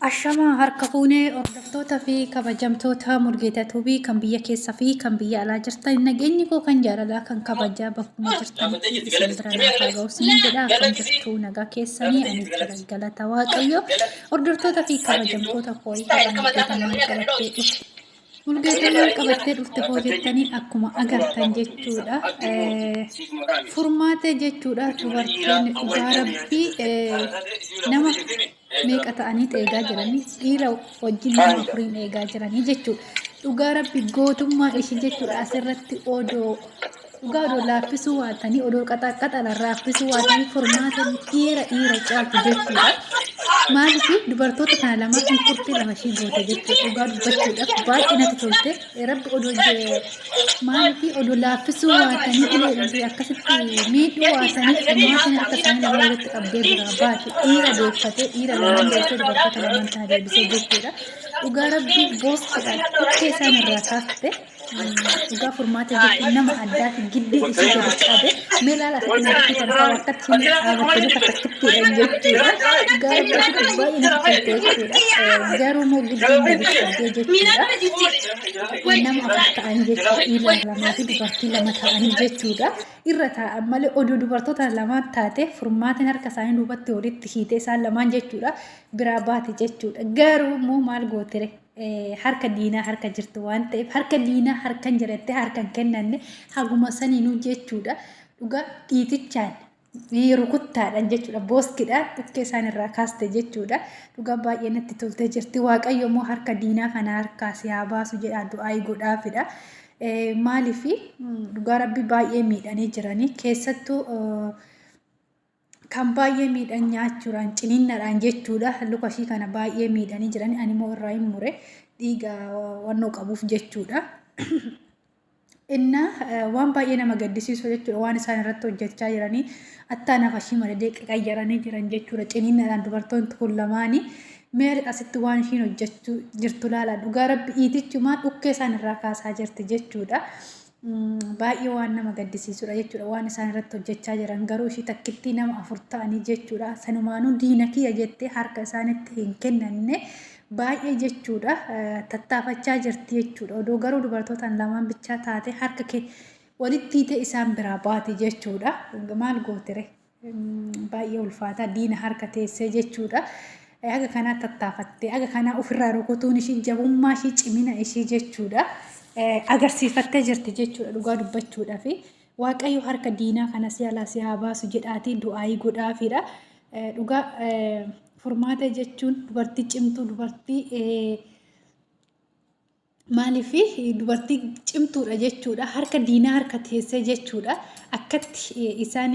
Ashama harka fuunee hordoftoota fi kabajamtoota Mulgeetaa Tuubii kan biyya keessa fi kan biyya alaa jirtan nageenyi koo kan jaalalaa kan kabajaa bakkuma jirtanitti isin bira naafaa ga'uusin jedha kan jirtu nagaa keessanii ani galata waaqayyo hordoftoota fi kabajamtoota koorii Mulgeetaa maal qabattee dhufte. Mulgeetaa maal qabattee dhufte hoo jettanii akkuma agartan jechuudha. Furmaata jechuudha dubartoonni dhugaa rabbii nama meeqa ta'anii eegaa jiranii dhiira wajjin nama furiin eegaa jiranii jechuudha. Dhugaa rabbi gootummaa ishii jechuudha asirratti odoo dhugaa odoo laaffisuu waatanii odoo qaxalaan laaffisuu waatanii furmaata dhiira caaltu jechuudha. Maaliif dubartoota kana lama kurtii lama ishii goote jechuudha dhugaa dubbachuudhaaf baay'ee natti tolte rabbi odoo maaliif odoo laaffisuu waatanii ulee akkasitti miidhuu waatanii furmaata harka isaanii lama walitti qabdee biraa baate dhiira deeffatee dhiira lamaan deessee dubartoota lamaan tana deebisee jechuudha. Dhugaa rabbi booskidhaan dhukkee isaan irraa kaaste dhugaa furmaata jechuun nama addaati giddii ishee gadi qabe meelaala asatti natti tanfaa wakkatti hin dhaabattanii takkattiidhaan jechuudha. Dhugaa rabbi asitti baay'ee natti tolte jechuudha. Garuu moo giddiin gadi qabdee jechuudha. Nama afur ta'anii jechuudha dhiira lamaa fi dubartii lama ta'anii jechuudha. Irra taa'an malee oduu dubartoota lamaan taate furmaatiin harka isaanii duubatti walitti hiitee isaan lamaan jechuudha biraa baate jechuudha. Garuu moo maal gootere harka diinaa harka jirtu waan ta'eef harka diinaa harkan jiratte harkan kennanne haguma saniinuu jechuudha. Dhugaa dhiitichaan rukuttaadhaan jechuudha booskidhaan dhukkee isaan irraa kaaste jechuudha. Dhugaa baay'ee natti toltee jirti. Waaqayyo moo harka diinaa kana harkaa si haa baasu jedhaa du'aa godhaafidha. Maaliif dhugaa rabbi baay'ee miidhanii jiranii keessattuu kan baay'ee miidhan nyaachuudhaan ciniinnaadhaan jechuudha. Luka ishii kana baay'ee miidhanii jiranii animmoo irraa hin mure dhiiga wannoo qabuuf jechuudha. Innaa waan baay'ee nama gaddisiisu jechuudha waan isaan irratti hojjechaa jiranii attaa nafa ishii madadee qayyaranii jiran jechuudha. Ciniinnaadhaan dubartoonni kun lamaanii meel asitti waan ishiin hojjechuu jirtu laala dhugaa rabbi dhiitichumaan dhukkee isaan irraa kaasaa jirti jechuudha. Baay'ee waan nama gaddisiisudha jechuudha waan isaan irratti hojjechaa jiran garuu ishii takkitti nama afur ta'anii jechuudha. Sanumaanuu diina kiyya jettee harka isaanitti hin kennanne baay'ee jechuudha tattaafachaa jirti jechuudha. Odoo garuu dubartootaan lamaan bichaa taate harka kee walitti hiite isaan biraa baate jechuudha. Maal gootere baay'ee ulfaataa diina harka teessee jechuudha. Aga kanaa tattaafattee aga kanaa ofirraa rukutuun ishii jabummaa ishii cimina ishii jechuudha. Agarsiifattee jirti jechuudha dhugaa dubbachuudhaa fi waaqayyo harka diinaa kana si'alaa si haa baasu jedhaatii du'aayii godhaafidha. Dhugaa furmaata jechuun dubartii cimtuu dubartii maaliif dubartii cimtuudha jechuudha harka diinaa harka teessee jechuudha akkatti isaan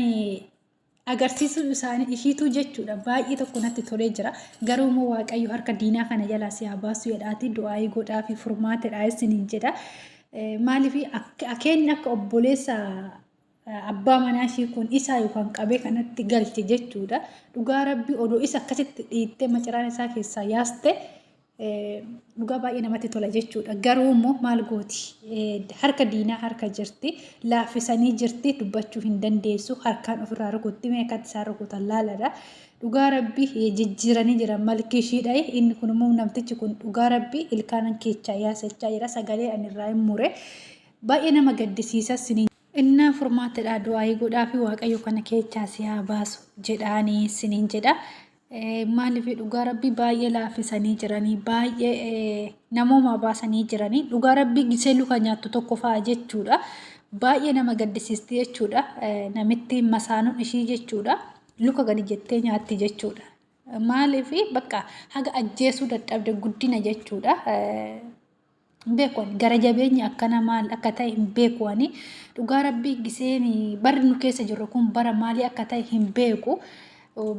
agarsiisuu isaanii ishiitu jechuudha baay'ee tokko natti tolee jira. Garuu moo waaqayyo harka diinaa kana jalaa si haa baasu jedhaatii du'aayii godhaa fi furmaatadha isiniin jedha. Maaliif akeenyi akka obboleessa abbaa manaa ishii kun isaa yookaan qabee kanatti galche jechuudha. Dhugaa rabbi odoo isa akkasitti dhiittee macaraan isaa keessaa yaaste dhugaa baay'ee namatti tola jechuudha. Garuu immoo maal gooti harka diinaa harka jirti laaffisanii jirti dubbachuu hin dandeessu harkaan ofirraa rukutti meeqatti isaan rukutan laaladha. Dhugaa rabbi jijjiiranii jiran malki ishiidha inni kun immoo namtichi kun dhugaa rabbi ilkaan keechaa yaasachaa jira sagalee anirraa hin mure baay'ee nama gaddisiisa siniin. Innaa furmaatadha du'aayii godhaa fi waaqayyo kana keechaa si haa baasu jedhaanii siniin jedha. Maaliif dhugaa rabbi baay'ee laaffisanii jiranii baay'ee namooma baasanii jiranii dhugaa rabbi gisee luka nyaattu tokko fa'a jechuudha. Baay'ee nama gaddisiisti jechuudha. Namitti masaanuun ishii jechuudha luka gadi jettee nyaatti jechuudha. Maaliif bakka haga ajjeesuu dadhabde guddina jechuudha. Beekuun gara jabeenya akkana maal akka ta'e hin beekuuni. Dhugaa rabbi giseen barri nu keessa jirru kun bara maalii akka ta'e hin beeku.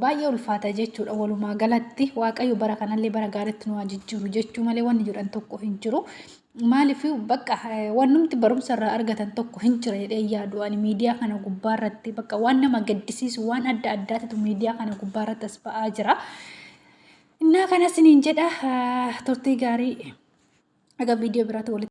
Baay'ee ulfaata jechuudha walumaa galatti waaqayyo bara kanallee bara gaariitti nu jijjiiru jechuu malee wanni jedhan tokko hin jiru. Maaliif bakka wannumti barumsa irraa argatan tokko hin jira jedhee yaadu ani miidiyaa kana gubbaarratti bakka waan nama gaddisiisu waan adda addaatu miidiyaa kana gubbaarratti as ba'aa jira. Innaa kana siniin jedha turtii gaarii aga viidiyoo biraatti walitti